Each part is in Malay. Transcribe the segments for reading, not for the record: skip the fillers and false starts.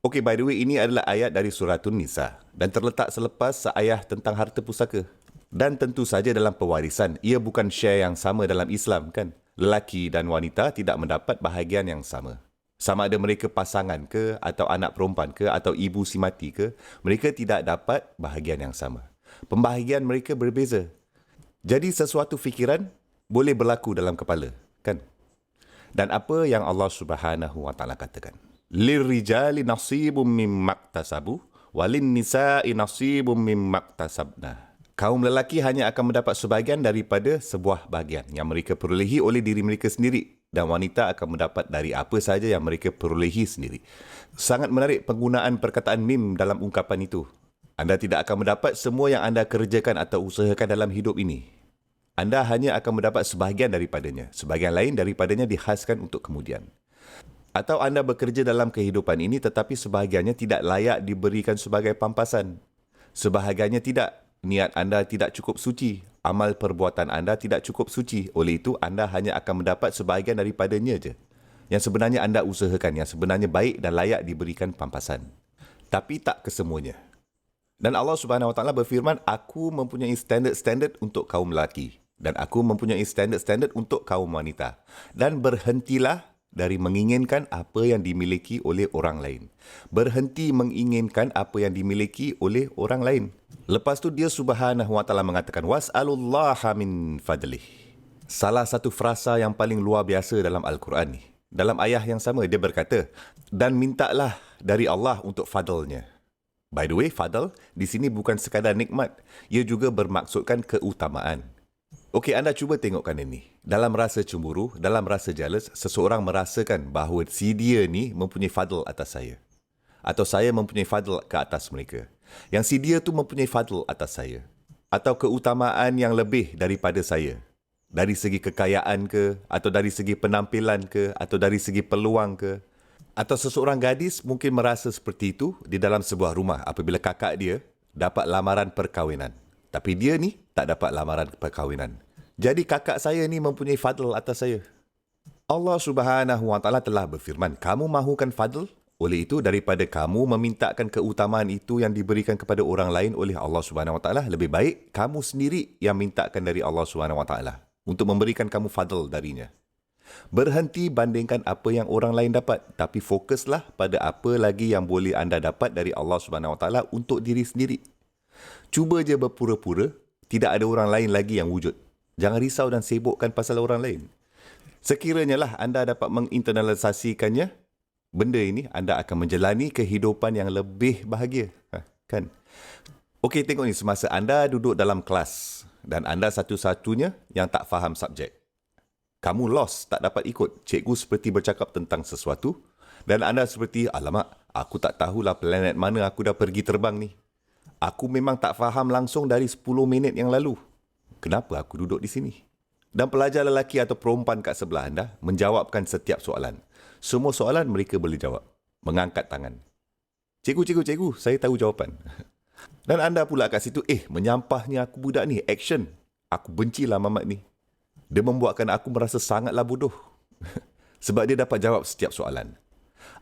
Okey, by the way, ini adalah ayat dari surah An-Nisa dan terletak selepas seayat tentang harta pusaka. Dan tentu saja dalam pewarisan, ia bukan share yang sama dalam Islam, kan? Lelaki dan wanita tidak mendapat bahagian yang sama. Sama ada mereka pasangan ke, atau anak perempuan ke, atau ibu si mati ke, mereka tidak dapat bahagian yang sama. Pembahagian mereka berbeza. Jadi sesuatu fikiran boleh berlaku dalam kepala, kan? Dan apa yang Allah Subhanahu Wa Taala katakan? Lirrijali nasibum mimmaktasabu walin nisa'i nasibum mimmaktasabna. Kaum lelaki hanya akan mendapat sebahagian daripada sebuah bahagian yang mereka perolehi oleh diri mereka sendiri, dan wanita akan mendapat dari apa sahaja yang mereka perolehi sendiri. Sangat menarik penggunaan perkataan mim dalam ungkapan itu. Anda tidak akan mendapat semua yang anda kerjakan atau usahakan dalam hidup ini. Anda hanya akan mendapat sebahagian daripadanya. Sebahagian lain daripadanya dihaskan untuk kemudian. Atau anda bekerja dalam kehidupan ini tetapi sebahagiannya tidak layak diberikan sebagai pampasan. Sebahagiannya tidak. Niat anda tidak cukup suci. Amal perbuatan anda tidak cukup suci. Oleh itu, anda hanya akan mendapat sebahagian daripadanya je. Yang sebenarnya anda usahakan, yang sebenarnya baik dan layak diberikan pampasan. Tapi tak kesemuanya. Dan Allah Subhanahu Wa Taala berfirman, aku mempunyai standard-standard untuk kaum lelaki. Dan aku mempunyai standard-standard untuk kaum wanita. Dan berhentilah dari menginginkan apa yang dimiliki oleh orang lain. Berhenti menginginkan apa yang dimiliki oleh orang lain. Lepas tu dia Subhanahu Wa Taala mengatakan, was'alullaha min fadlih. Salah satu frasa yang paling luar biasa dalam Al-Quran ni. Dalam ayat yang sama dia berkata, dan mintalah dari Allah untuk fadlnya. By the way, fadl di sini bukan sekadar nikmat. Ia juga bermaksudkan keutamaan. Okey, anda cuba tengokkan ini. Dalam rasa cemburu, dalam rasa jealous, seseorang merasakan bahawa si dia ni mempunyai fadl atas saya. Atau saya mempunyai fadl ke atas mereka. Yang si dia tu mempunyai fadl atas saya. Atau keutamaan yang lebih daripada saya. Dari segi kekayaan ke, atau dari segi penampilan ke, atau dari segi peluang ke. Atau seseorang gadis mungkin merasa seperti itu di dalam sebuah rumah apabila kakak dia dapat lamaran perkahwinan. Tapi dia ni tak dapat lamaran perkahwinan. Jadi kakak saya ni mempunyai fadl atas saya. Allah Subhanahu Wa Taala telah berfirman, kamu mahukan fadl? Oleh itu, daripada kamu memintakan keutamaan itu yang diberikan kepada orang lain oleh Allah Subhanahu Wa Taala, lebih baik kamu sendiri yang mintakan dari Allah Subhanahu Wa Taala untuk memberikan kamu fadl darinya. Berhenti bandingkan apa yang orang lain dapat, tapi fokuslah pada apa lagi yang boleh anda dapat dari Allah Subhanahu Wa Taala untuk diri sendiri. Cuba je berpura-pura, tidak ada orang lain lagi yang wujud. Jangan risau dan sibukkan pasal orang lain. Sekiranya lah anda dapat menginternalisasikannya, benda ini anda akan menjalani kehidupan yang lebih bahagia. Kan? Okey, tengok ni, semasa anda duduk dalam kelas dan anda satu-satunya yang tak faham subjek. Kamu lost, tak dapat ikut. Cikgu seperti bercakap tentang sesuatu dan anda seperti, alamak, aku tak tahulah planet mana aku dah pergi terbang ni. Aku memang tak faham langsung dari 10 minit yang lalu. Kenapa aku duduk di sini? Dan pelajar lelaki atau perempuan kat sebelah anda menjawabkan setiap soalan. Semua soalan mereka boleh jawab. Mengangkat tangan. Cikgu, saya tahu jawapan. Dan anda pula kat situ, menyampahnya aku budak ni, action. Aku bencilah mamat ni. Dia membuatkan aku merasa sangatlah bodoh. Sebab dia dapat jawab setiap soalan.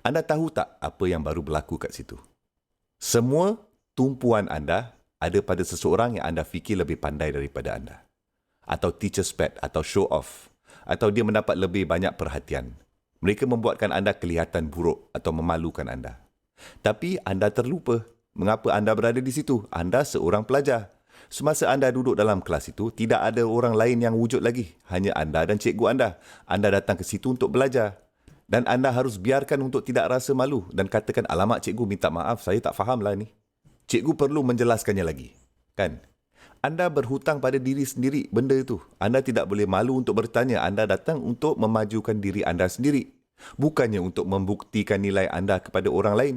Anda tahu tak apa yang baru berlaku kat situ? Semua tumpuan anda ada pada seseorang yang anda fikir lebih pandai daripada anda. Atau teacher's pet, atau show off. Atau dia mendapat lebih banyak perhatian. Mereka membuatkan anda kelihatan buruk atau memalukan anda. Tapi anda terlupa mengapa anda berada di situ. Anda seorang pelajar. Semasa anda duduk dalam kelas itu, tidak ada orang lain yang wujud lagi. Hanya anda dan cikgu anda. Anda datang ke situ untuk belajar. Dan anda harus biarkan untuk tidak rasa malu. Dan katakan, alamak cikgu, minta maaf, saya tak fahamlah ni. Cikgu perlu menjelaskannya lagi. Kan? Anda berhutang pada diri sendiri benda itu. Anda tidak boleh malu untuk bertanya. Anda datang untuk memajukan diri anda sendiri. Bukannya untuk membuktikan nilai anda kepada orang lain.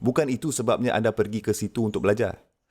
Bukan itu sebabnya anda pergi ke situ untuk belajar.